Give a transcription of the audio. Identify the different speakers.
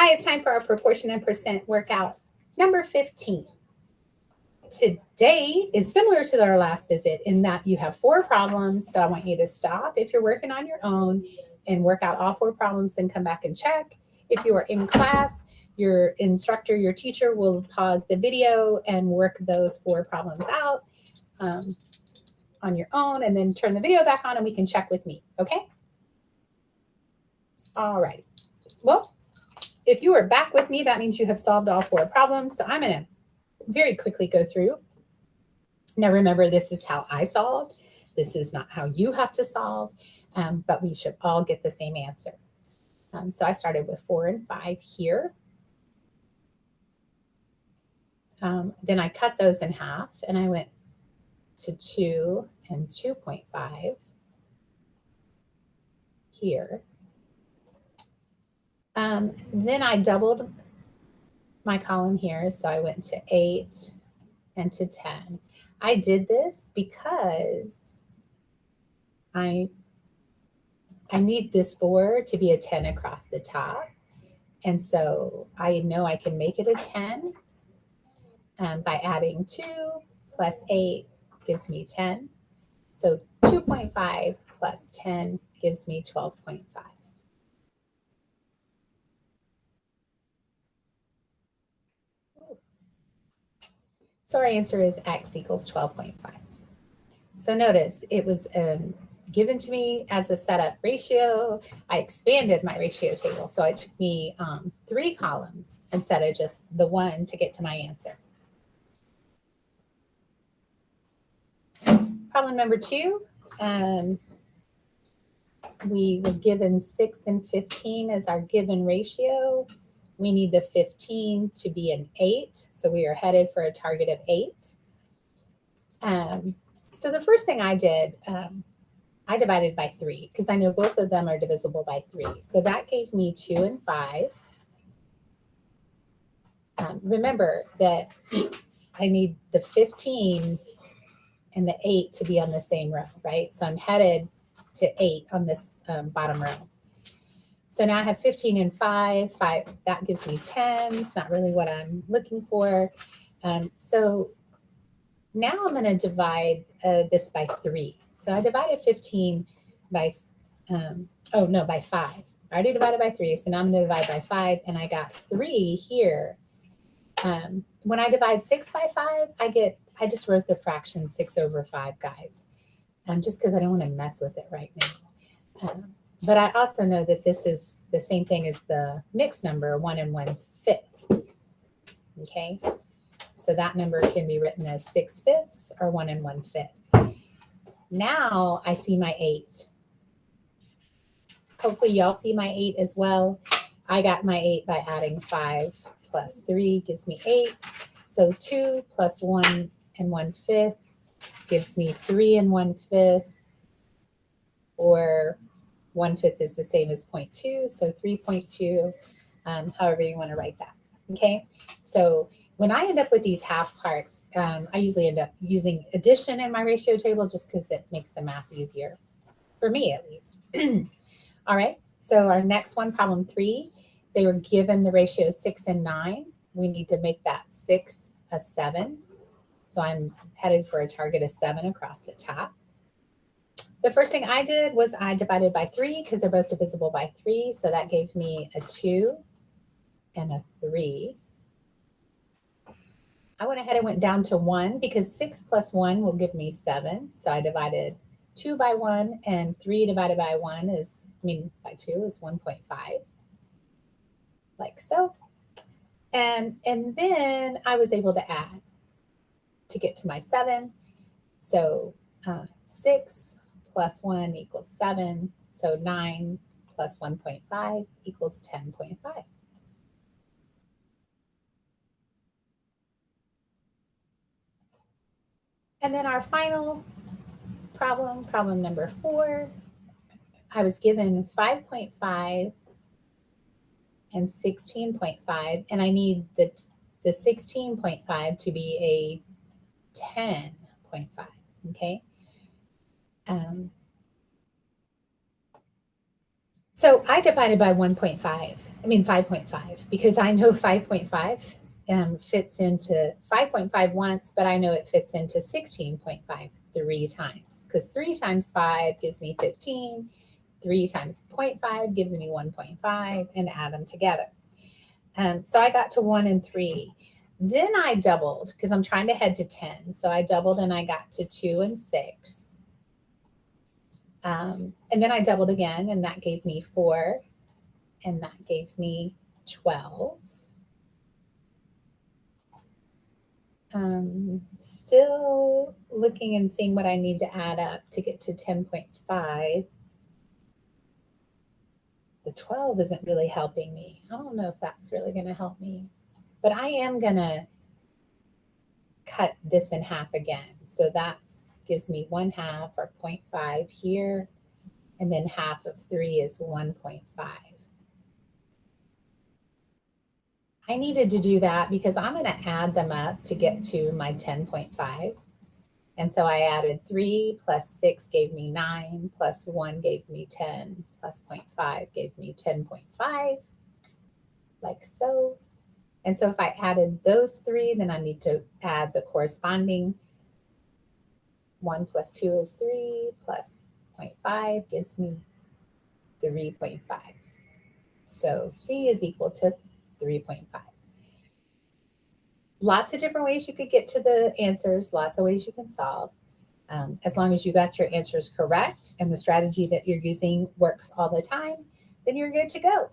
Speaker 1: Hi, it's time for our proportion and percent workout number 15. Today is similar to our last visit in that you have 4 problems. So I want you to stop if you're working on your own and work out all 4 problems and come back and check. If you are in class, your instructor, your teacher will pause the video and work those 4 problems out on your own and then turn the video back on and we can check with me, okay? All right. Well, if you are back with me, that means you have solved all 4 problems. So I'm going to very quickly go through. Now, remember, this is how I solved. This is not how you have to solve, but we should all get the same answer. So I started with 4 and 5 here. Then I cut those in half, and I went to 2 and 2.5 here. Then I doubled my column here, so I went to 8 and to 10. I did this because I need this 4 to be a 10 across the top. And so I know I can make it a 10 by adding 2 plus 8 gives me 10. So 2.5 plus 10 gives me 12.5. So our answer is x equals 12.5. So notice it was given to me as a setup ratio. I expanded my ratio table. So it took me 3 columns instead of just the 1 to get to my answer. Problem number 2, we were given 6 and 15 as our given ratio. We need the 15 to be an 8. So we are headed for a target of 8. So the first thing I did, I divided by 3 because I know both of them are divisible by 3. So that gave me 2 and 5. Remember that I need the 15 and the 8 to be on the same row, right? So I'm headed to 8 on this bottom row. So now I have 15 and 5. That gives me 10. It's not really what I'm looking for. So now I'm going to divide this by 3. So I divided 15 by, by 5. I already divided by 3, so now I'm going to divide by 5, and I got 3 here. When I divide 6 by 5, I just wrote the fraction 6 over 5, guys, just because I don't want to mess with it right now. But I also know that this is the same thing as the mixed number, 1 1/5. Okay, so that number can be written as 6/5 or 1 1/5. Now I see my 8. Hopefully y'all see my 8 as well. I got my 8 by adding 5 plus 3 gives me 8. So 2 plus 1 1/5 gives me 3 1/5, or 1/5 is the same as 0.2, so 3.2, however you want to write that, okay? So when I end up with these half parts, I usually end up using addition in my ratio table just because it makes the math easier, for me at least. All right, so our next one, problem 3, they were given the ratio 6 and 9. We need to make that 6 a 7. So I'm headed for a target of 7 across the top. The first thing I did was I divided by 3 because they're both divisible by 3. So that gave me a 2 and a 3. I went ahead and went down to 1 because 6 plus 1 will give me 7. So I divided 2 by 1, and 3 divided by 1 is, by 2 is 1.5, like so. And then I was able to add to get to my 7. So 6 plus 1 equals 7. So 9 plus 1.5 equals 10.5. And then our final problem, problem number 4, I was given 5.5 and 16.5, and I need the 16.5 to be a 10.5, okay? So I divided by 5.5, because I know 5.5 fits into 5.5 once, but I know it fits into 16.5 three times, because 3 times 5 gives me 15, 3 times 0.5 gives me 1.5, and add them together. So I got to 1 and 3. Then I doubled because I'm trying to head to 10. So I doubled and I got to 2 and 6. And then I doubled again, and that gave me 4, and that gave me 12. Still looking and seeing what I need to add up to get to 10.5. The 12 isn't really helping me. I don't know if that's really going to help me, but I am going to cut this in half again. So that's gives me 1/2 or 0.5 here, and then half of 3 is 1.5. I needed to do that because I'm going to add them up to get to my 10.5. And so I added 3 plus 6 gave me 9, plus 1 gave me 10, plus 0.5 gave me 10.5, like so. And so if I added those 3, then I need to add the corresponding 1 plus 2 is 3, plus 0.5 gives me 3.5. So C is equal to 3.5. Lots of different ways you could get to the answers, lots of ways you can solve. As long as you got your answers correct and the strategy that you're using works all the time, then you're good to go.